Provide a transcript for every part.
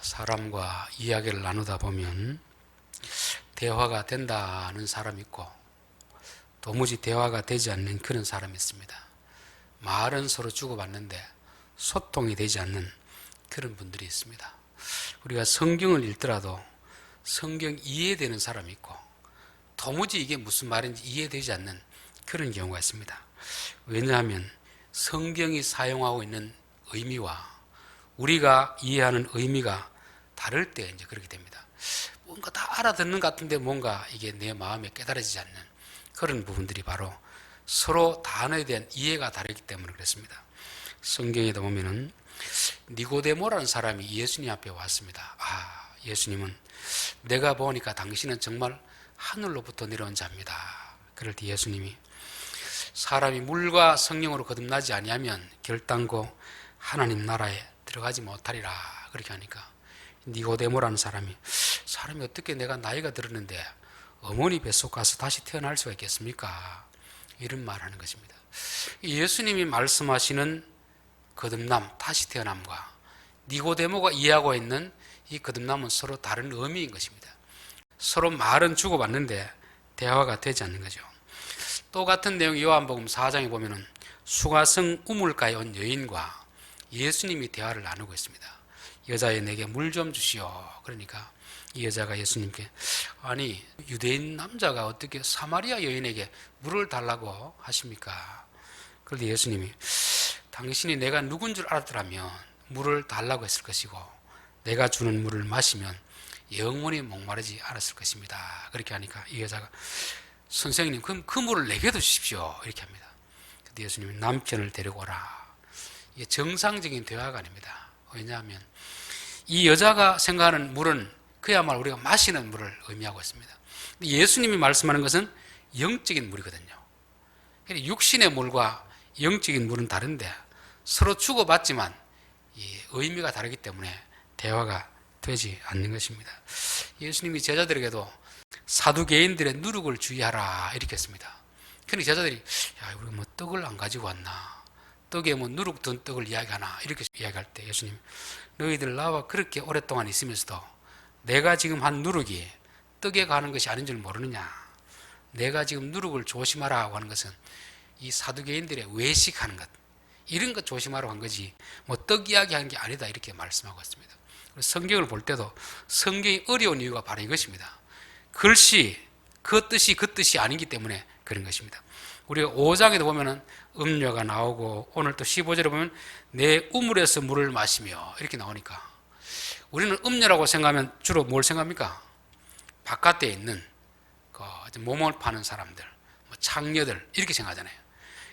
사람과 이야기를 나누다 보면 대화가 된다는 사람이 있고 도무지 대화가 되지 않는 그런 사람이 있습니다. 말은 서로 주고받는데 소통이 되지 않는 그런 분들이 있습니다. 우리가 성경을 읽더라도 성경 이해되는 사람이 있고 도무지 이게 무슨 말인지 이해되지 않는 그런 경우가 있습니다. 왜냐하면 성경이 사용하고 있는 의미와 우리가 이해하는 의미가 다를 때 이제 그렇게 됩니다. 뭔가 다 알아듣는 것 같은데 뭔가 이게 내 마음에 깨달아지지 않는 그런 부분들이 바로 서로 단어에 대한 이해가 다르기 때문에 그렇습니다. 성경에도 보면은 니고데모라는 사람이 예수님 앞에 왔습니다. 예수님은 내가 보니까 당신은 정말 하늘로부터 내려온 자입니다. 그럴 때 예수님이 사람이 물과 성령으로 거듭나지 아니하면 결단코 하나님 나라에 들어가지 못하리라 그렇게 하니까 니고데모라는 사람이 어떻게 내가 나이가 들었는데 어머니 뱃속 가서 다시 태어날 수가 있겠습니까? 이런 말 하는 것입니다. 예수님이 말씀하시는 거듭남, 다시 태어남과 니고데모가 이해하고 있는 이 거듭남은 서로 다른 의미인 것입니다. 서로 말은 주고받는데 대화가 되지 않는 거죠. 똑같은 내용 요한복음 4장에 보면은 수가성 우물가에 온 여인과 예수님이 대화를 나누고 있습니다. 여자애 내게 물 좀 주시오. 그러니까 이 여자가 예수님께 아니 유대인 남자가 어떻게 사마리아 여인에게 물을 달라고 하십니까? 그런데 예수님이 당신이 내가 누군 줄 알았더라면 물을 달라고 했을 것이고 내가 주는 물을 마시면 영원히 목마르지 않았을 것입니다. 그렇게 하니까 이 여자가 선생님 그럼 그 물을 내게도 주십시오. 이렇게 합니다. 그런데 예수님이 남편을 데리고 오라. 이게 정상적인 대화가 아닙니다. 왜냐하면 이 여자가 생각하는 물은 그야말로 우리가 마시는 물을 의미하고 있습니다. 예수님이 말씀하는 것은 영적인 물이거든요. 육신의 물과 영적인 물은 다른데 서로 주고받지만 의미가 다르기 때문에 대화가 되지 않는 것입니다. 예수님이 제자들에게도 사두개인들의 누룩을 주의하라 이렇게 했습니다. 그러니 제자들이 우리 뭐 떡을 안 가지고 왔나? 떡에 뭐 누룩 든 떡을 이야기하나? 이렇게 이야기할 때 예수님 너희들 나와 그렇게 오랫동안 있으면서도 내가 지금 한 누룩이 떡에 가는 것이 아닌 줄 모르느냐? 내가 지금 누룩을 조심하라고 하는 것은 이 사두개인들의 외식하는 것 이런 것 조심하라고 한 거지 뭐 떡 이야기하는 게 아니다 이렇게 말씀하고 있습니다. 성경을 볼 때도 성경이 어려운 이유가 바로 이것입니다. 글씨 그 뜻이 아니기 때문에 그런 것입니다. 우리가 5장에도 보면은 음료가 나오고 오늘 또 15절에 보면 내 우물에서 물을 마시며 이렇게 나오니까 우리는 음료라고 생각하면 주로 뭘 생각합니까? 바깥에 있는 몸을 파는 사람들, 창녀들 이렇게 생각하잖아요.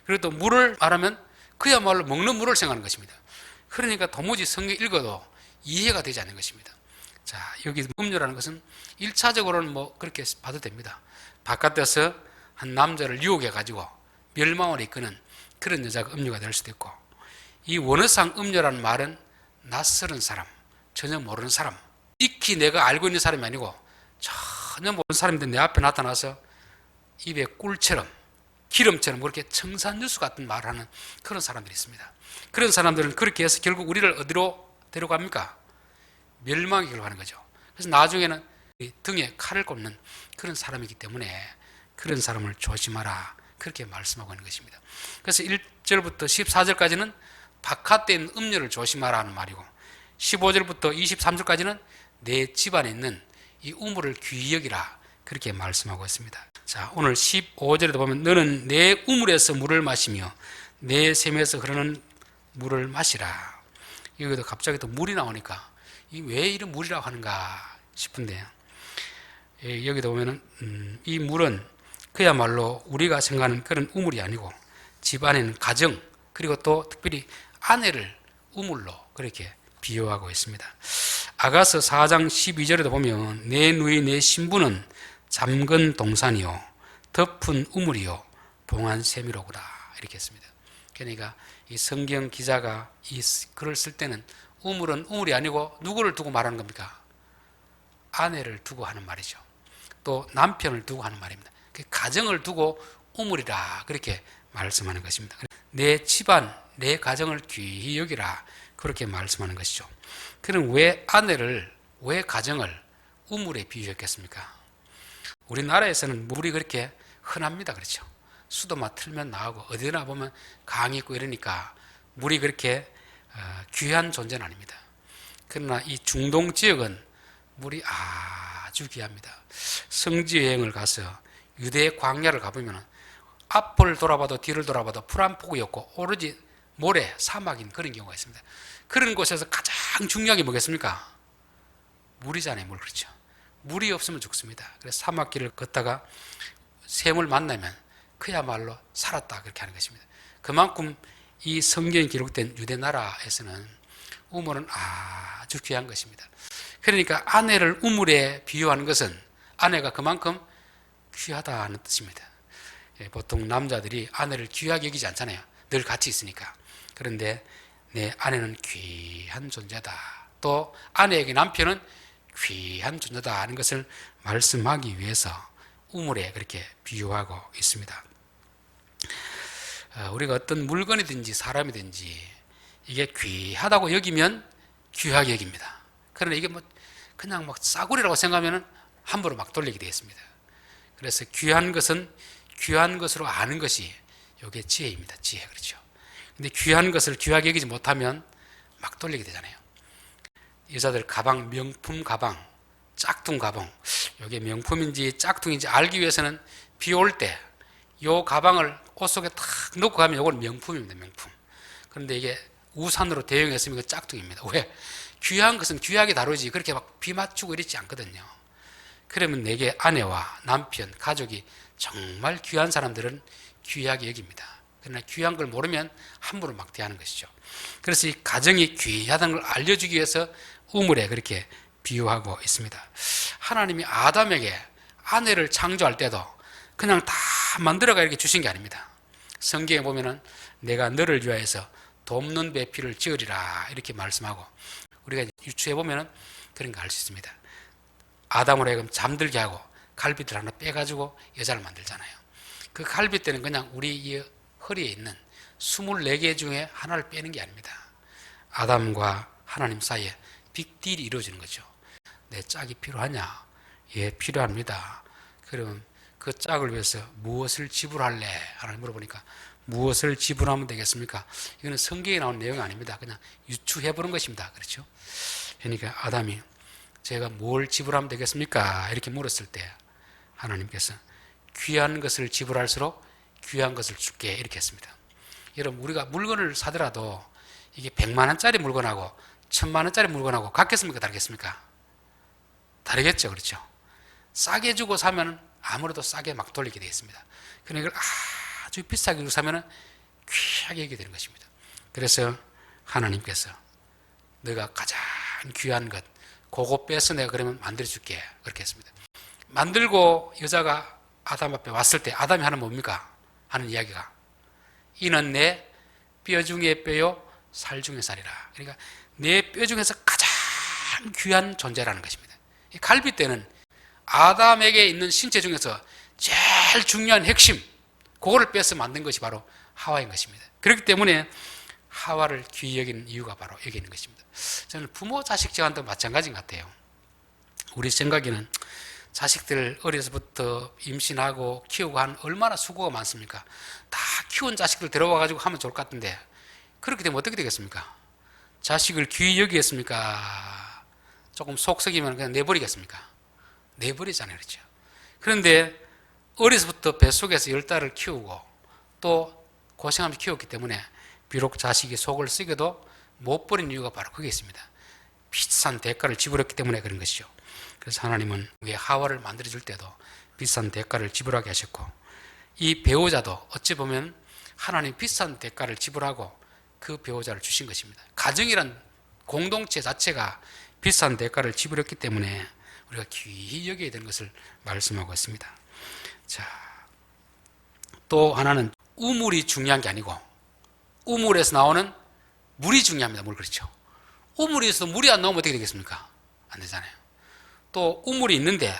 그리고 또 물을 말하면 그야말로 먹는 물을 생각하는 것입니다. 그러니까 도무지 성경 읽어도 이해가 되지 않는 것입니다. 자, 여기 음료라는 것은 1차적으로는 뭐 그렇게 봐도 됩니다. 바깥에서 한 남자를 유혹해가지고 멸망을 이끄는 그런 여자가 음료가 될 수도 있고 이 원어상 음료라는 말은 낯설은 사람, 전혀 모르는 사람 익히 내가 알고 있는 사람이 아니고 전혀 모르는 사람인데 내 앞에 나타나서 입에 꿀처럼 기름처럼 그렇게 청산유수 같은 말을 하는 그런 사람들이 있습니다. 그런 사람들은 그렇게 해서 결국 우리를 어디로 데려갑니까? 멸망의 길로 가는 거죠. 그래서 나중에는 등에 칼을 꼽는 그런 사람이기 때문에 그런 사람을 조심하라 그렇게 말씀하고 있는 것입니다. 그래서 1절부터 14절까지는 바깥에 있는 음료를 조심하라 하는 말이고 15절부터 23절까지는 내 집안에 있는 이 우물을 귀히 여기라 그렇게 말씀하고 있습니다. 자, 오늘 15절에도 보면 너는 내 우물에서 물을 마시며 내 샘에서 흐르는 물을 마시라. 여기도 갑자기 또 물이 나오니까 왜 이런 물이라고 하는가 싶은데요. 여기도 보면은 이 물은 그야말로 우리가 생각하는 그런 우물이 아니고 집안에는 가정 그리고 또 특별히 아내를 우물로 그렇게 비유하고 있습니다. 아가서 4장 12절에도 보면 내 누이 내 신부는 잠근 동산이요 덮은 우물이요 봉한 샘이로구나 이렇게 했습니다. 그러니까 이 성경 기자가 이 글을 쓸 때는 우물은 우물이 아니고 누구를 두고 말하는 겁니까? 아내를 두고 하는 말이죠. 또 남편을 두고 하는 말입니다. 가정을 두고 우물이라 그렇게 말씀하는 것입니다. 내 집안, 내 가정을 귀히 여기라. 그렇게 말씀하는 것이죠. 그럼 왜 아내를, 왜 가정을 우물에 비유했겠습니까? 우리나라에서는 물이 그렇게 흔합니다. 그렇죠? 수도만 틀면 나오고 어디나 보면 강이 있고 이러니까 물이 그렇게 귀한 존재는 아닙니다. 그러나 이 중동 지역은 물이 아주 귀합니다. 성지 여행을 가서 유대 광야를 가보면 앞을 돌아봐도 뒤를 돌아봐도 풀 한 폭이 없고 오로지 모래, 사막인 그런 경우가 있습니다. 그런 곳에서 가장 중요한 게 뭐겠습니까? 물이잖아요. 물. 그렇죠? 물이 없으면 죽습니다. 그래서 사막길을 걷다가 샘을 만나면 그야말로 살았다 그렇게 하는 것입니다. 그만큼 이 성경에 기록된 유대 나라에서는 우물은 아주 귀한 것입니다. 그러니까 아내를 우물에 비유하는 것은 아내가 그만큼 귀하다는 뜻입니다. 보통 남자들이 아내를 귀하게 여기지 않잖아요. 늘 같이 있으니까. 그런데 내 아내는 귀한 존재다. 또 아내에게 남편은 귀한 존재다 하는 것을 말씀하기 위해서 우물에 그렇게 비유하고 있습니다. 우리가 어떤 물건이든지 사람이든지 이게 귀하다고 여기면 귀하게 여깁니다. 그러나 이게 그냥 싸구려라고 생각하면 함부로 막 돌리게 되어 있습니다. 그래서 귀한 것은 귀한 것으로 아는 것이 이게 지혜입니다. 지혜. 그렇죠. 근데 귀한 것을 귀하게 여기지 못하면 막 돌리게 되잖아요. 여자들 가방, 명품 가방, 짝퉁 가방, 이게 명품인지 짝퉁인지 알기 위해서는 비 올 때 이 가방을 옷 속에 탁 넣고 가면 이건 명품입니다. 명품. 그런데 이게 우산으로 대용했으면 이거 짝퉁입니다. 왜? 귀한 것은 귀하게 다루지 그렇게 막 비 맞추고 이러지 않거든요. 그러면 내게 아내와 남편, 가족이 정말 귀한 사람들은 귀하게 여깁니다. 그러나 귀한 걸 모르면 함부로 막 대하는 것이죠. 그래서 이 가정이 귀하다는 걸 알려주기 위해서 우물에 그렇게 비유하고 있습니다. 하나님이 아담에게 아내를 창조할 때도 그냥 다 만들어가 이렇게 주신 게 아닙니다. 성경에 보면은 내가 너를 위하여서 돕는 배필을 지으리라 이렇게 말씀하고 우리가 유추해 보면은 그런 거 알 수 있습니다. 아담으로 하여금 잠들게 하고 갈비들 하나 빼가지고 여자를 만들잖아요. 그 갈비뼈는 그냥 우리 이 허리에 있는 24개 중에 하나를 빼는 게 아닙니다. 아담과 하나님 사이에 빅딜이 이루어지는 거죠. 내 짝이 필요하냐? 예, 필요합니다. 그러면 그 짝을 위해서 무엇을 지불할래? 하나님 물어보니까 무엇을 지불하면 되겠습니까? 이거는 성경에 나온 내용이 아닙니다. 그냥 유추해보는 것입니다. 그렇죠? 그러니까 아담이 제가 뭘 지불하면 되겠습니까? 이렇게 물었을 때 하나님께서 귀한 것을 지불할수록 귀한 것을 줄게 이렇게 했습니다. 여러분 우리가 물건을 사더라도 이게 100만 원짜리 물건하고 1000만 원짜리 물건하고 같겠습니까? 다르겠습니까? 다르겠죠. 그렇죠? 싸게 주고 사면 아무래도 싸게 막 돌리게 되어 있습니다. 그러니까 이걸 아주 비싸게 주고 사면 귀하게 여기게 되는 것입니다. 그래서 하나님께서 너가 가장 귀한 것 그거 빼서 내가 그러면 만들어줄게 그렇게 했습니다. 만들고 여자가 아담 앞에 왔을 때 아담이 하는 뭡니까? 하는 이야기가 이는 내 뼈 중에 뼈요 살 중에 살이라. 그러니까 내 뼈 중에서 가장 귀한 존재라는 것입니다. 이 갈비뼈는 아담에게 있는 신체 중에서 제일 중요한 핵심 그거를 빼서 만든 것이 바로 하와인 것입니다. 그렇기 때문에 하와를 귀히 여기는 이유가 바로 여기 있는 것입니다. 저는 부모 자식 제한도 마찬가지인 것 같아요. 우리 생각에는 자식들 어려서부터 임신하고 키우고 한 얼마나 수고가 많습니까? 다 키운 자식들 데려와가지고 하면 좋을 것 같은데 그렇게 되면 어떻게 되겠습니까? 자식을 귀히 여기겠습니까? 조금 속 썩이면 그냥 내버리겠습니까? 내버리잖아요. 그렇죠? 그런데 어려서부터 뱃속에서 10달을 키우고 또 고생하면서 키웠기 때문에 비록 자식이 속을 썩여도 못 버린 이유가 바로 그게 있습니다. 비싼 대가를 지불했기 때문에 그런 것이죠. 그래서 하나님은 왜 하와를 만들어줄 때도 비싼 대가를 지불하게 하셨고 이 배우자도 어찌 보면 하나님 비싼 대가를 지불하고 그 배우자를 주신 것입니다. 가정이란 공동체 자체가 비싼 대가를 지불했기 때문에 우리가 귀히 여겨야 되는 것을 말씀하고 있습니다. 자, 또 하나는 우물이 중요한 게 아니고 우물에서 나오는 물이 중요합니다. 물. 그렇죠? 우물에서 물이 안 나오면 어떻게 되겠습니까? 안 되잖아요. 또 우물이 있는데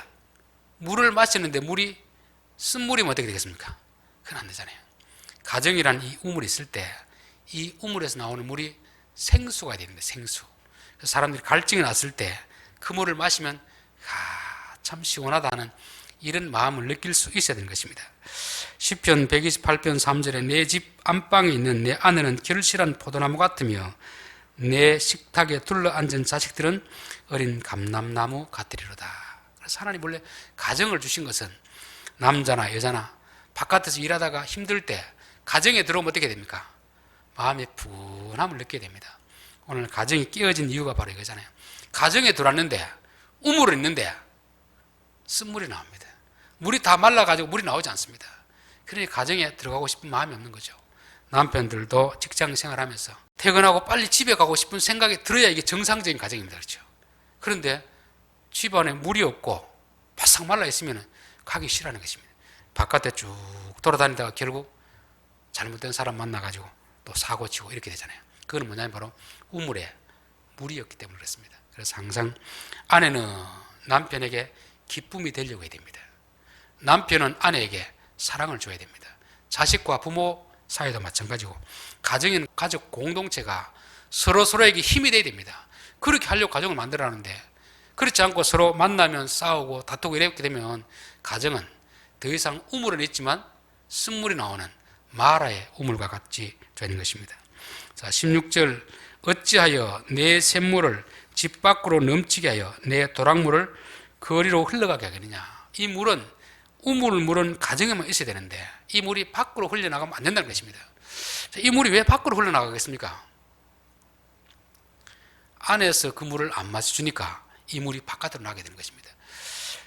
물을 마시는데 물이 쓴물이면 어떻게 되겠습니까? 그건 안 되잖아요. 가정이란 이 우물이 있을 때 이 우물에서 나오는 물이 생수가 됩니다. 생수. 그래서 사람들이 갈증이 났을 때 그 물을 마시면 참 시원하다는 이런 마음을 느낄 수 있어야 되는 것입니다. 시편 128편 3절에 내 집 안방에 있는 내 아내는 결실한 포도나무 같으며 내 식탁에 둘러앉은 자식들은 어린 감람나무 같으리로다. 그래서 하나님 원래 가정을 주신 것은 남자나 여자나 바깥에서 일하다가 힘들 때 가정에 들어오면 어떻게 됩니까? 마음의 푸근함을 느끼게 됩니다. 오늘 가정이 깨어진 이유가 바로 이거잖아요. 가정에 들어왔는데 우물은 있는데 쓴물이 나옵니다. 물이 다 말라가지고 물이 나오지 않습니다. 그러니 가정에 들어가고 싶은 마음이 없는 거죠. 남편들도 직장 생활하면서 퇴근하고 빨리 집에 가고 싶은 생각이 들어야 이게 정상적인 가정입니다. 그렇죠? 그런데 집 안에 물이 없고 바싹 말라 있으면 가기 싫어하는 것입니다. 바깥에 쭉 돌아다니다가 결국 잘못된 사람 만나가지고 또 사고 치고 이렇게 되잖아요. 그건 뭐냐면 바로 우물에 물이 없기 때문에 그렇습니다. 그래서 항상 아내는 남편에게 기쁨이 되려고 해야 됩니다. 남편은 아내에게 사랑을 줘야 됩니다. 자식과 부모 사이도 마찬가지고 가정에는 가족 공동체가 서로에게 힘이 돼야 됩니다. 그렇게 하려고 가정을 만들어가는데 그렇지 않고 서로 만나면 싸우고 다투고 이렇게 되면 가정은 더 이상 우물은 있지만 쓴물이 나오는 마라의 우물과 같이 되는 것입니다. 자, 16절 어찌하여 내 샘물을 집 밖으로 넘치게 하여 내 도랑물을 거리로 흘러가게 하겠느냐. 이 물은 우물물은 가정에만 있어야 되는데 이 물이 밖으로 흘러나가면 안 된다는 것입니다. 자, 이 물이 왜 밖으로 흘러나가겠습니까? 안에서 그 물을 안 마셔주니까 이 물이 바깥으로 나게 되는 것입니다.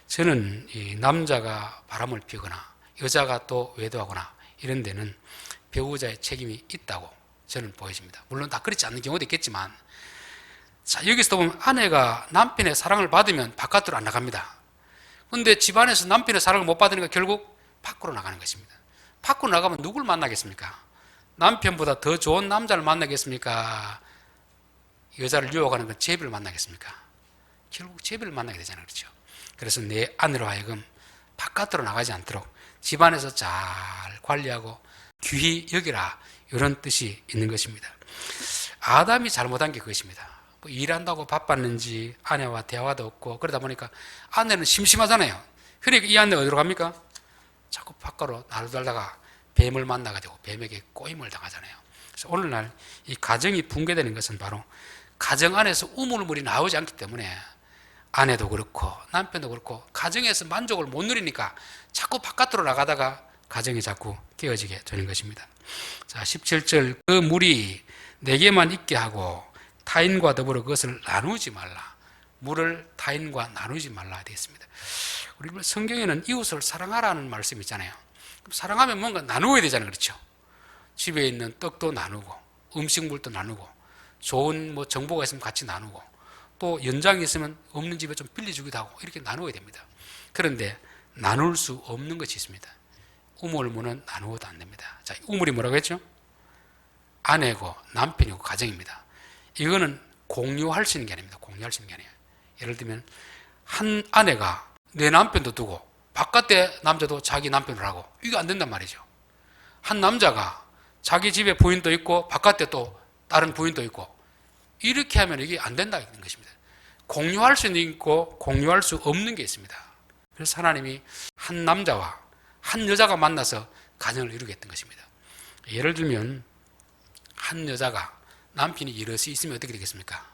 저는 이 남자가 바람을 피우거나 여자가 또 외도하거나 이런 데는 배우자의 책임이 있다고 저는 보여집니다. 물론 다 그렇지 않는 경우도 있겠지만, 자, 여기서 보면 아내가 남편의 사랑을 받으면 바깥으로 안 나갑니다. 그런데 집안에서 남편의 사랑을 못 받으니까 결국 밖으로 나가는 것입니다. 밖으로 나가면 누굴 만나겠습니까? 남편보다 더 좋은 남자를 만나겠습니까? 여자를 유혹하는 건 제비를 만나겠습니까? 결국 제비를 만나게 되잖아요. 그렇죠? 그래서 내 아내로 하여금 바깥으로 나가지 않도록 집안에서 잘 관리하고 귀히 여기라, 이런 뜻이 있는 것입니다. 아담이 잘못한 게 그것입니다. 뭐 일한다고 바빴는지 아내와 대화도 없고 그러다 보니까 아내는 심심하잖아요. 그러니까 이 아내가 어디로 갑니까? 자꾸 밖으로 나르다가 뱀을 만나가지고 뱀에게 꼬임을 당하잖아요. 그래서 오늘날 이 가정이 붕괴되는 것은 바로 가정 안에서 우물물이 나오지 않기 때문에 아내도 그렇고 남편도 그렇고 가정에서 만족을 못 누리니까 자꾸 바깥으로 나가다가 가정이 자꾸 깨어지게 되는 것입니다. 자, 17절 그 물이 내게만 있게 하고 타인과 더불어 그것을 나누지 말라. 물을 타인과 나누지 말라 되어 있습니다. 우리 성경에는 이웃을 사랑하라는 말씀이 있잖아요. 사랑하면 뭔가 나누어야 되잖아요. 그렇죠? 집에 있는 떡도 나누고 음식물도 나누고 좋은 뭐 정보가 있으면 같이 나누고 또 연장이 있으면 없는 집에 좀 빌려주기도 하고 이렇게 나누어야 됩니다. 그런데 나눌 수 없는 것이 있습니다. 우물물은 나누어도 안 됩니다. 자, 우물이 뭐라고 했죠? 아내고 남편이고 가정입니다. 이거는 공유할 수 있는 게 아닙니다. 공유할 수 있는 게 아니에요. 예를 들면 한 아내가 내 남편도 두고 바깥에 남자도 자기 남편을 하고 이거 안 된단 말이죠. 한 남자가 자기 집에 부인도 있고 바깥에 또 다른 부인도 있고 이렇게 하면 이게 안 된다는 것입니다. 공유할 수 있고 공유할 수 없는 게 있습니다. 그래서 하나님이 한 남자와 한 여자가 만나서 가정을 이루게 했던 것입니다. 예를 들면 한 여자가 남편이 여럿이 있으면 어떻게 되겠습니까?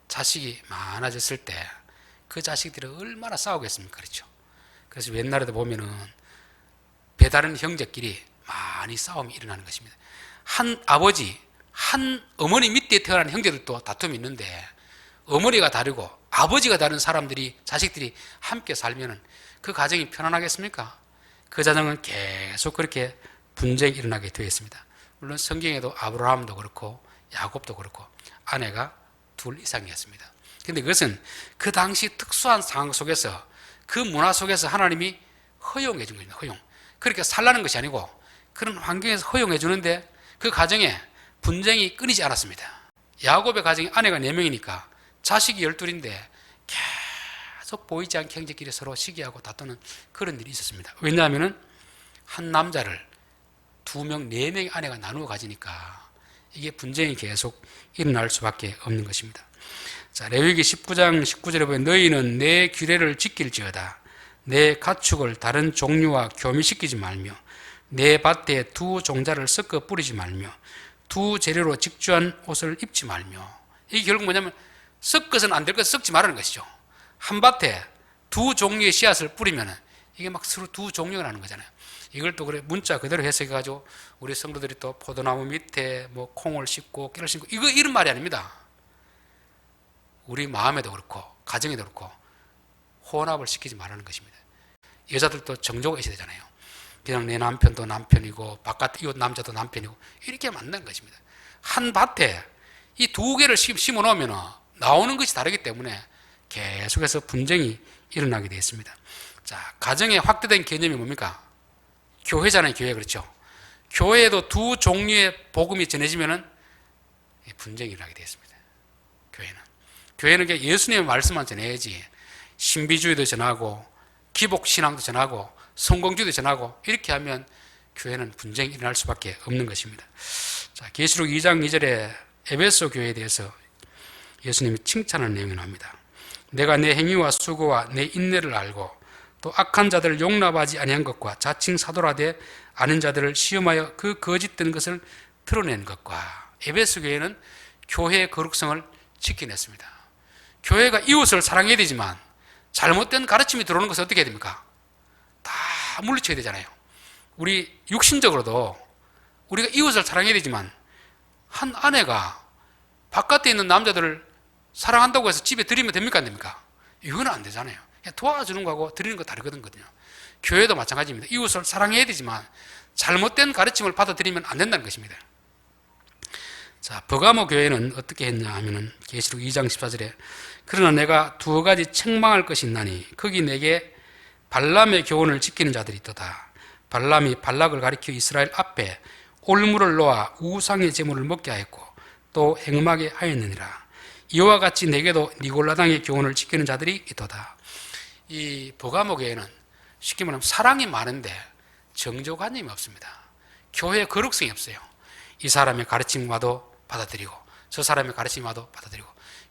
자식이 많아졌을 때 그 자식들이 얼마나 싸우겠습니까? 그렇죠? 그래서 옛날에도 보면은 배다른 형제끼리 많이 싸움이 일어나는 것입니다. 한 아버지, 한 어머니 밑에 태어난 형제들도 다툼이 있는데 어머니가 다르고 아버지가 다른 사람들이, 자식들이 함께 살면은 그 가정이 편안하겠습니까? 그 가정은 계속 그렇게 분쟁이 일어나게 되어 있습니다. 물론 성경에도 아브라함도 그렇고 야곱도 그렇고 아내가 둘 이상이었습니다. 그런데 그것은 그 당시 특수한 상황 속에서 그 문화 속에서 하나님이 허용해 준 겁니다. 허용. 그렇게 살라는 것이 아니고 그런 환경에서 허용해 주는데 그 가정에 분쟁이 끊이지 않았습니다. 야곱의 가정에 아내가 4명이니까 자식이 12인데 계속 보이지 않게 형제끼리 서로 시기하고 다투는 그런 일이 있었습니다. 왜냐하면 한 남자를 2명, 4명의 아내가 나누어 가지니까 이게 분쟁이 계속 일어날 수밖에 없는 것입니다. 자, 레위기 19장 19절에 보면 너희는 내 규례를 지킬지어다. 내 가축을 다른 종류와 교미시키지 말며 내 밭에 두 종자를 섞어 뿌리지 말며 두 재료로 직주한 옷을 입지 말며. 이게 결국 뭐냐면 섞어서는 안 될 것 섞지 말라는 것이죠. 한 밭에 두 종류의 씨앗을 뿌리면 이게 막 서로 두 종류가 나는 거잖아요. 이걸 또 그래 문자 그대로 해석해가지고 우리 성도들이 또 포도나무 밑에 뭐 콩을 심고 깨를 심고 이거 이런 말이 아닙니다. 우리 마음에도 그렇고 가정에도 그렇고 혼합을 시키지 말라는 것입니다. 여자들도 정조가 있어야 되잖아요. 그냥 내 남편도 남편이고 바깥 이웃 남자도 남편이고 이렇게 하면 안 된다는 것입니다. 한 밭에 이 두 개를 심어 놓으면 나오는 것이 다르기 때문에 계속해서 분쟁이 일어나게 되어 있습니다. 자, 가정의 확대된 개념이 뭡니까? 교회잖아요. 교회. 그렇죠? 교회에도 두 종류의 복음이 전해지면은 분쟁이 일어나게 되어 있습니다. 교회는 예수님의 말씀만 전해야지 신비주의도 전하고 기복신앙도 전하고 성공주의도 전하고 이렇게 하면 교회는 분쟁이 일어날 수밖에 없는 것입니다. 자, 계시록 2장 2절에 에베소 교회에 대해서 예수님이 칭찬하는 내용이 나옵니다. 내가 내 행위와 수고와 내 인내를 알고 또 악한 자들을 용납하지 아니한 것과 자칭 사도라되 아는 자들을 시험하여 그 거짓된 것을 드러낸 것과. 에베소 교회는 교회의 거룩성을 지켜냈습니다. 교회가 이웃을 사랑해야 되지만 잘못된 가르침이 들어오는 것은 어떻게 해야 됩니까? 다 물리쳐야 되잖아요. 우리 육신적으로도 우리가 이웃을 사랑해야 되지만 한 아내가 바깥에 있는 남자들을 사랑한다고 해서 집에 들이면 됩니까? 안 됩니까? 이건 안 되잖아요. 그냥 도와주는 거하고 드리는 거 다르거든요. 교회도 마찬가지입니다. 이웃을 사랑해야 되지만 잘못된 가르침을 받아들이면 안 된다는 것입니다. 자, 버가모 교회는 어떻게 했냐 하면은 계시록 2장 14절에 그러나 내가 두 가지 책망할 것이 있나니 거기 내게 발람의 교훈을 지키는 자들이 있도다. 발람이 발락을 가리켜 이스라엘 앞에 올무를 놓아 우상의 제물을 먹게 하였고 또 행음하게 하였느니라. 이와 같이 내게도 니골라당의 교훈을 지키는 자들이 있도다. 이 버가모 교회는 쉽게 말하면 사랑이 많은데 정조관념이 없습니다. 교회에 거룩성이 없어요. 이 사람의 가르침 와도 받아들이고 저 사람의 가르침 와도 받아들이고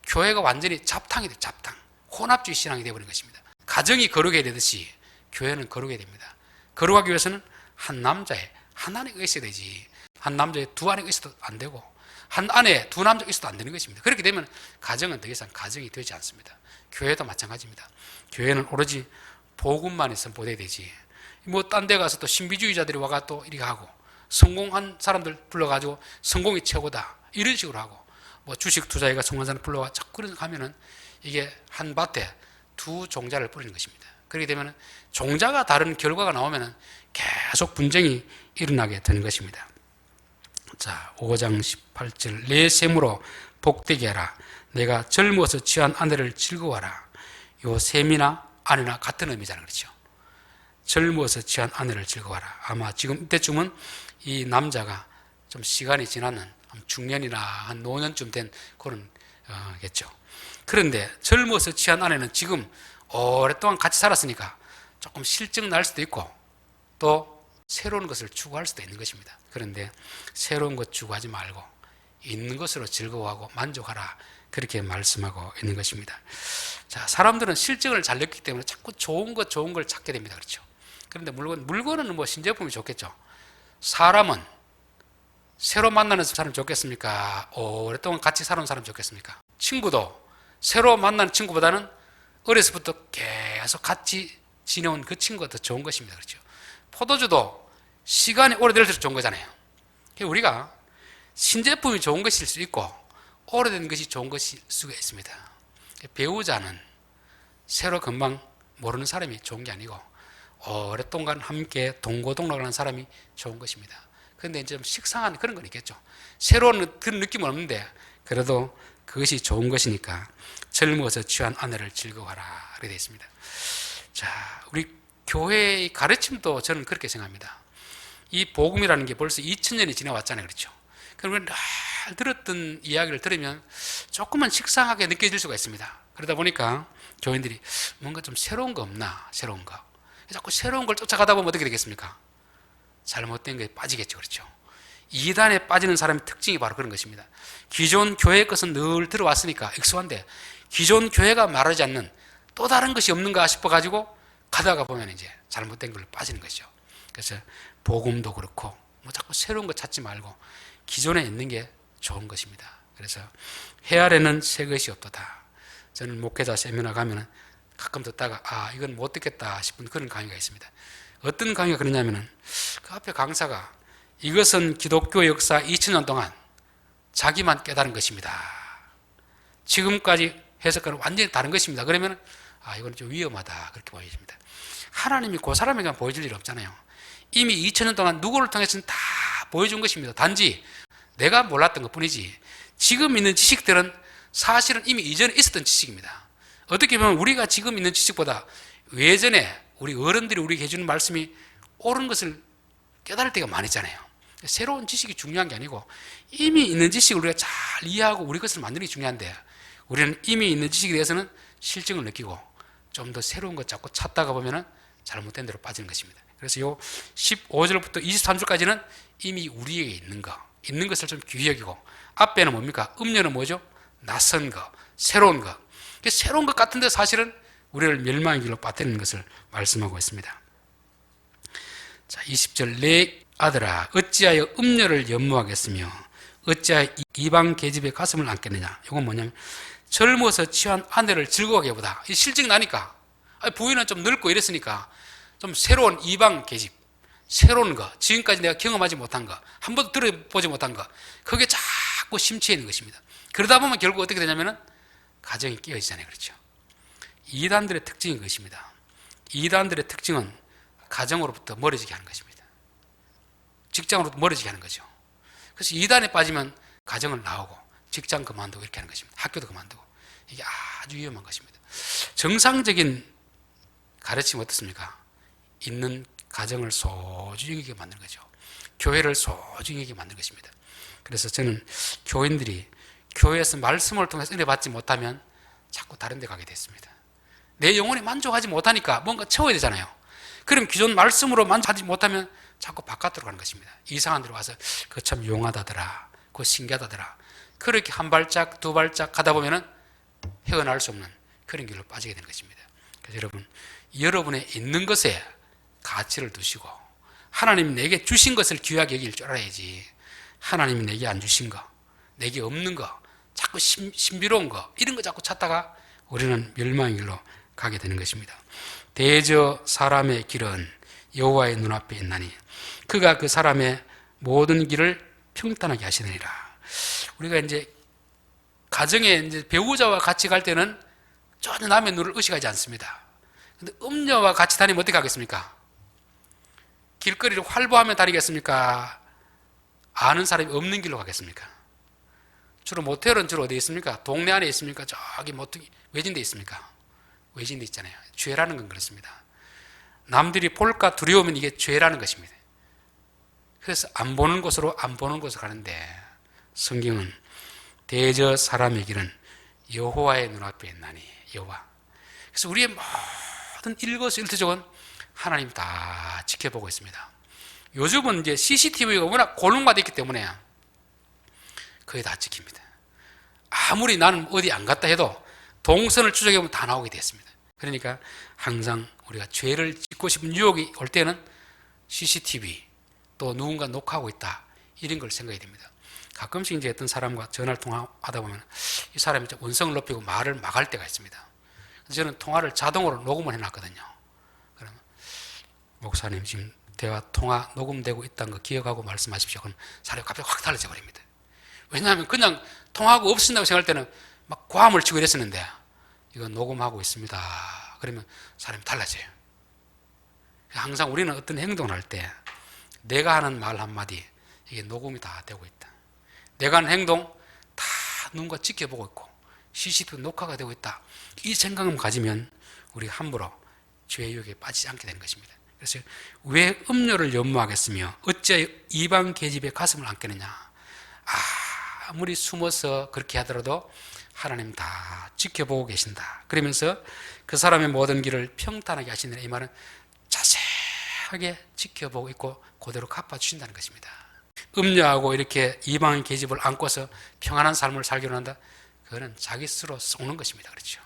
교회가 완전히 잡탕이 돼. 잡탕. 혼합주의 신앙이 되어버린 것입니다. 가정이 거룩해야 되듯이 교회는 거룩해야 됩니다. 거룩하기 위해서는 한 남자에 한 아내가 있어야 되지. 한 남자에 두 아내가 있어도 안 되고 한 아내에 두 남자가 있어도 안 되는 것입니다. 그렇게 되면 가정은 더 이상 가정이 되지 않습니다. 교회도 마찬가지입니다. 교회는 오로지 복음만 있으면 보내야 되지. 뭐 딴 데 가서 또 신비주의자들이 와가 또 이렇게 하고 성공한 사람들 불러가지고 성공이 최고다 이런 식으로 하고 뭐 주식 투자회가 성공한 사람 불러와 자꾸 그런 하면은 이게 한 밭에 두 종자를 뿌리는 것입니다. 그렇게 되면 종자가 다른 결과가 나오면 계속 분쟁이 일어나게 되는 것입니다. 자, 5장 18절 내 셈으로 복되게 하라. 내가 젊어서 취한 아내를 즐거워하라. 요 셈이나 아내나 같은 의미잖아요. 그렇죠? 젊어서 취한 아내를 즐거워하라. 아마 지금 이때쯤은 이 남자가 좀 시간이 지나는 중년이나 한 노년쯤 된 그런 겠죠. 그런데 젊어서 취한 아내는 지금 오랫동안 같이 살았으니까 조금 실증 날 수도 있고 또 새로운 것을 추구할 수도 있는 것입니다. 그런데 새로운 것 추구하지 말고 있는 것으로 즐거워하고 만족하라 그렇게 말씀하고 있는 것입니다. 자, 사람들은 실증을 잘 느끼기 때문에 자꾸 좋은 걸 찾게 됩니다. 그렇죠? 그런데 물건은 뭐 신제품이 좋겠죠. 사람은 새로 만나는 사람 좋겠습니까? 오랫동안 같이 살아온 사람 좋겠습니까? 친구도 새로 만나는 친구보다는 어려서부터 계속 같이 지내온 그 친구가 더 좋은 것입니다. 그렇죠? 포도주도 시간이 오래될수록 좋은 거잖아요. 우리가 신제품이 좋은 것일 수 있고 오래된 것이 좋은 것일 수가 있습니다. 배우자는 새로 금방 모르는 사람이 좋은 게 아니고 오랫동안 함께 동고동락을 하는 사람이 좋은 것입니다. 그런데 좀 식상한 그런 건 있겠죠. 새로운 그런 느낌은 없는데 그래도 그것이 좋은 것이니까 젊어서 취한 아내를 즐거워하라 그렇게 되어 있습니다. 자, 우리 교회의 가르침도 저는 그렇게 생각합니다. 이 복음이라는 게 벌써 2000년이 지나왔잖아요. 그렇죠? 그러면 늘 들었던 이야기를 들으면 조금은 식상하게 느껴질 수가 있습니다. 그러다 보니까 교인들이 뭔가 좀 새로운 거 없나? 새로운 거. 자꾸 새로운 걸 쫓아가다 보면 어떻게 되겠습니까? 잘못된 거에 빠지겠죠. 그렇죠? 이단에 빠지는 사람의 특징이 바로 그런 것입니다. 기존 교회의 것은 늘 들어왔으니까 익숙한데 기존 교회가 말하지 않는 또 다른 것이 없는가 싶어가지고 가다가 보면 이제 잘못된 걸로 빠지는 것이죠. 그래서 복음도 그렇고 뭐 자꾸 새로운 거 찾지 말고 기존에 있는 게 좋은 것입니다. 그래서 해 아래는 새 것이 없도다. 저는 목회자 세미나 가면은 가끔 듣다가 이건 못 듣겠다 싶은 그런 강의가 있습니다. 어떤 강의가 그러냐면은 그 앞에 강사가 이것은 기독교 역사 2000년 동안 자기만 깨달은 것입니다. 지금까지 해석과는 완전히 다른 것입니다. 그러면 이건 좀 위험하다 그렇게 보여집니다. 하나님이 그 사람에게 보여줄 일 없잖아요. 이미 2000년 동안 누구를 통해서는 다 보여준 것입니다. 단지 내가 몰랐던 것뿐이지 지금 있는 지식들은 사실은 이미 이전에 있었던 지식입니다. 어떻게 보면 우리가 지금 있는 지식보다 예전에 우리 어른들이 우리에게 해주는 말씀이 옳은 것을 깨달을 때가 많았잖아요. 새로운 지식이 중요한 게 아니고 이미 있는 지식을 우리가 잘 이해하고 우리 것을 만드는 게 중요한데 우리는 이미 있는 지식에 대해서는 실증을 느끼고 좀 더 새로운 것 자꾸 찾다가 보면은 잘못된 대로 빠지는 것입니다. 그래서 요 15절부터 23절까지는 이미 우리에게 있는 것을 좀 귀히 여기고 앞에는 뭡니까? 음료는 뭐죠? 낯선 것, 새로운 것. 새로운 것 같은데 사실은 우리를 멸망의 길로 빠뜨리는 것을 말씀하고 있습니다. 자, 20절 내 아들아 어찌하여 음료를 연모하겠으며 어찌하여 이방 계집의 가슴을 안겠느냐. 이건 뭐냐면 젊어서 취한 아내를 즐거워하게 보다. 이 실증 나니까 부인은 좀 늙고 이랬으니까 좀 새로운 이방 계집, 새로운 거, 지금까지 내가 경험하지 못한 거, 한 번도 들어보지 못한 거, 그게 자꾸 심취해 있는 것입니다. 그러다 보면 결국 어떻게 되냐면은 가정이 깨어지잖아요. 그렇죠? 이단들의 특징이 그것입니다. 이단들의 특징은 가정으로부터 멀어지게 하는 것입니다. 직장으로부터 멀어지게 하는 거죠. 그래서 이단에 빠지면 가정을 나오고 직장 그만두고 이렇게 하는 것입니다. 학교도 그만두고. 이게 아주 위험한 것입니다. 정상적인 가르침은 어떻습니까? 있는 가정을 소중히 여기게 만드는 거죠. 교회를 소중히 여기게 만드는 것입니다. 그래서 저는 교인들이 교회에서 말씀을 통해서 은혜 받지 못하면 자꾸 다른 데 가게 됐습니다. 내 영혼이 만족하지 못하니까 뭔가 채워야 되잖아요. 그럼 기존 말씀으로 만족하지 못하면 자꾸 바깥으로 가는 것입니다. 이상한 데로 와서 그거 참 용하다더라, 그거 신기하다더라. 그렇게 한 발짝 두 발짝 가다 보면은 헤어날 수 없는 그런 길로 빠지게 되는 것입니다. 그래서 여러분, 여러분의 있는 것에 가치를 두시고 하나님이 내게 주신 것을 귀하게 여길 줄 알아야지 하나님이 내게 안 주신 거, 내게 없는 거, 자꾸 신비로운 거 이런 거 자꾸 찾다가 우리는 멸망의 길로 가게 되는 것입니다. 대저 사람의 길은 여호와의 눈앞에 있나니 그가 그 사람의 모든 길을 평탄하게 하시느니라. 우리가 이제 가정에 이제 배우자와 같이 갈 때는 전혀 남의 눈을 의식하지 않습니다. 근데 음녀와 같이 다니면 어떻게 하겠습니까? 길거리를 활보하며 다니겠습니까? 아는 사람이 없는 길로 가겠습니까? 주로 모텔은 주로 어디에 있습니까? 동네 안에 있습니까? 저기 외진데 있습니까? 외진데 있잖아요. 죄라는 건 그렇습니다. 남들이 볼까 두려우면 이게 죄라는 것입니다. 그래서 안 보는 곳으로 가는데 성경은 대저 사람의 길은 여호와의 눈앞에 있나니 여호와. 그래서 우리의 모든 일거수일투족은 하나님 다 지켜보고 있습니다. 요즘은 이제 CCTV가 워낙 고능화되어 있기 때문에 그게 다 찍힙니다. 아무리 나는 어디 안 갔다 해도 동선을 추적해보면 다 나오게 되었습니다. 그러니까 항상 우리가 죄를 짓고 싶은 유혹이 올 때는 CCTV 또 누군가 녹화하고 있다 이런 걸 생각해야 됩니다. 가끔씩 이제 어떤 사람과 전화를 통화하다 보면 이 사람이 원성을 높이고 말을 막을 때가 있습니다. 그래서 저는 통화를 자동으로 녹음을 해놨거든요. 그러면 목사님 지금 대화 통화 녹음되고 있다는 거 기억하고 말씀하십시오. 그럼 사람이 갑자기 확 달라져 버립니다. 왜냐하면 그냥 통화하고 없앤다고 생각할 때는 막 고함을 치고 이랬었는데 이거 녹음하고 있습니다. 그러면 사람이 달라져요. 항상 우리는 어떤 행동을 할 때 내가 하는 말 한마디 이게 녹음이 다 되고 있다. 내가 하는 행동 다 누군가 지켜보고 있고 CCTV 녹화가 되고 있다. 이 생각을 가지면 우리가 함부로 죄의 유혹에 빠지지 않게 되는 것입니다. 그래서 왜 음료를 연모하겠으며 어찌하여 이방 계집의 가슴을 안겠느냐. 아무리 숨어서 그렇게 하더라도 하나님 다 지켜보고 계신다. 그러면서 그 사람의 모든 길을 평탄하게 하시느라 이 말은 자세하게 지켜보고 있고 그대로 갚아주신다는 것입니다. 음녀하고 이렇게 이방인 계집을 안고서 평안한 삶을 살기로 한다. 그거는 자기 스스로 속는 것입니다. 그렇죠.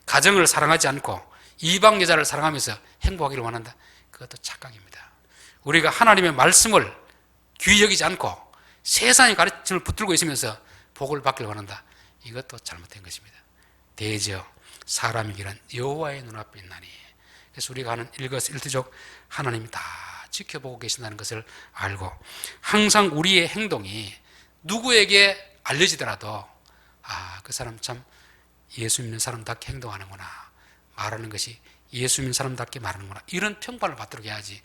가정을 사랑하지 않고 이방 여자를 사랑하면서 행복하기를 원한다. 그것도 착각입니다. 우리가 하나님의 말씀을 귀히 여기지 않고 세상의 가르침을 붙들고 있으면서 복을 받기를 원한다. 이것도 잘못된 것입니다. 대저 사람의 길은 여호와의 눈앞에 있나니. 그래서 우리가 하는 일거수일투족 하나님이 다 지켜보고 계신다는 것을 알고 항상 우리의 행동이 누구에게 알려지더라도 그 사람 참 예수 믿는 사람답게 행동하는구나, 말하는 것이 예수 믿는 사람답게 말하는구나, 이런 평판을 받도록 해야지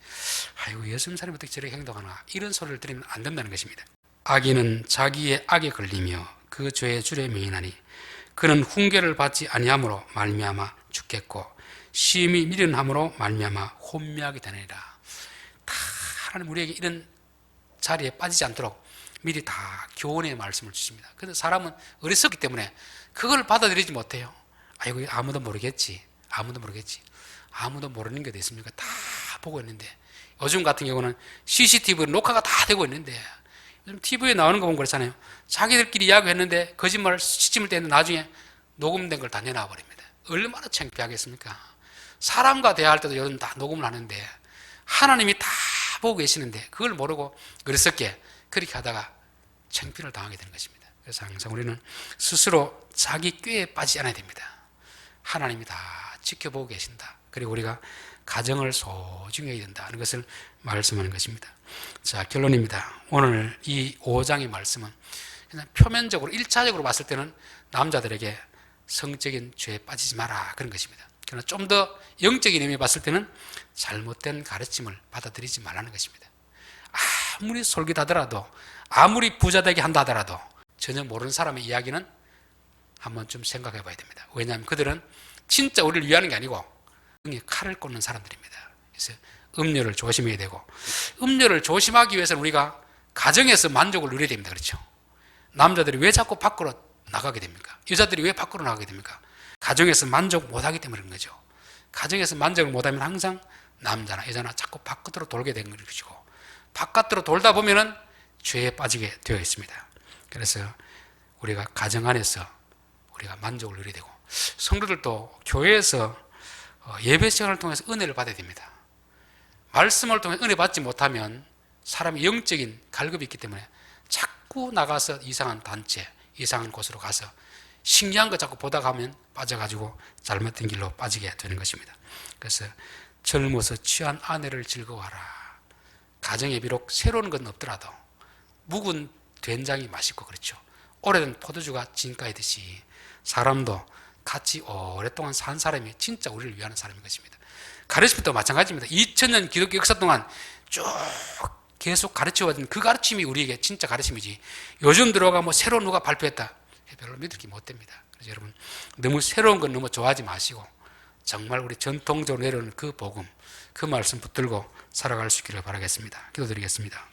아이고 예수 믿는 사람이 어떻게 저렇게 행동하나 이런 소리를 들으면 안 된다는 것입니다. 악인은 자기의 악에 걸리며 그 죄의 줄에 매이나니 그는 훈계를 받지 아니함으로 말미암아 죽겠고 심히 미련함으로 말미암아 혼미하게 되느니라. 다 하나님 우리에게 이런 자리에 빠지지 않도록 미리 다 교훈의 말씀을 주십니다. 그런데 사람은 어리석기 때문에 그걸 받아들이지 못해요. 아이고 아무도 모르겠지. 아무도 모르는 게 어디 있습니까? 다 보고 있는데. 요즘 같은 경우는 CCTV 녹화가 다 되고 있는데, 요즘 TV에 나오는 거 보면 그렇잖아요. 자기들끼리 이야기했는데 거짓말을 시침을 떼는데 나중에 녹음된 걸 다 내놔 버립니다. 얼마나 창피하겠습니까? 사람과 대화할 때도 요즘 다 녹음을 하는데 하나님이 다 보고 계시는데 그걸 모르고 어리석게 그렇게 하다가 창피를 당하게 되는 것입니다. 그래서 항상 우리는 스스로 자기 꾀에 빠지지 않아야 됩니다. 하나님이 다 지켜보고 계신다. 그리고 우리가 가정을 소중히 해야 된다는 것을 말씀하는 것입니다. 자, 결론입니다. 오늘 이 5장의 말씀은 그냥 표면적으로 1차적으로 봤을 때는 남자들에게 성적인 죄에 빠지지 마라 그런 것입니다. 그러나 좀 더 영적인 의미에 봤을 때는 잘못된 가르침을 받아들이지 말라는 것입니다. 아무리 솔깃하더라도 아무리 부자되게 한다 하더라도 전혀 모르는 사람의 이야기는 한번 좀 생각해 봐야 됩니다. 왜냐하면 그들은 진짜 우리를 위하는 게 아니고 등에 칼을 꽂는 사람들입니다. 그래서 음료를 조심해야 되고, 음료를 조심하기 위해서는 우리가 가정에서 만족을 누려야 됩니다. 그렇죠? 남자들이 왜 자꾸 밖으로 나가게 됩니까? 여자들이 왜 밖으로 나가게 됩니까? 가정에서 만족 못하기 때문에 그런 거죠. 가정에서 만족을 못하면 항상 남자나 여자나 자꾸 바깥으로 돌게 되는 것이고, 바깥으로 돌다 보면은 죄에 빠지게 되어 있습니다. 그래서 우리가 가정 안에서 우리가 만족을 누려야 되고, 성도들도 교회에서 예배 시간을 통해서 은혜를 받아야 됩니다. 말씀을 통해 은혜 받지 못하면 사람이 영적인 갈급이 있기 때문에 자꾸 나가서 이상한 단체, 이상한 곳으로 가서 신기한 거 자꾸 보다 가면 빠져가지고 잘못된 길로 빠지게 되는 것입니다. 그래서 젊어서 취한 아내를 즐거워하라. 가정에 비록 새로운 건 없더라도 묵은 된장이 맛있고 그렇죠. 오래된 포도주가 진가이듯이 사람도 같이 오랫동안 산 사람이 진짜 우리를 위하는 사람인 것입니다. 가르침도 마찬가지입니다. 2000년 기독교 역사 동안 쭉 계속 가르쳐왔던 그 가르침이 우리에게 진짜 가르침이지, 요즘 들어가 뭐 새로운 누가 발표했다 별로 믿을 게 못 됩니다. 그래서 여러분 너무 새로운 건 너무 좋아하지 마시고 정말 우리 전통적으로 내려오는 그 복음, 그 말씀 붙들고 살아갈 수 있기를 바라겠습니다. 기도드리겠습니다.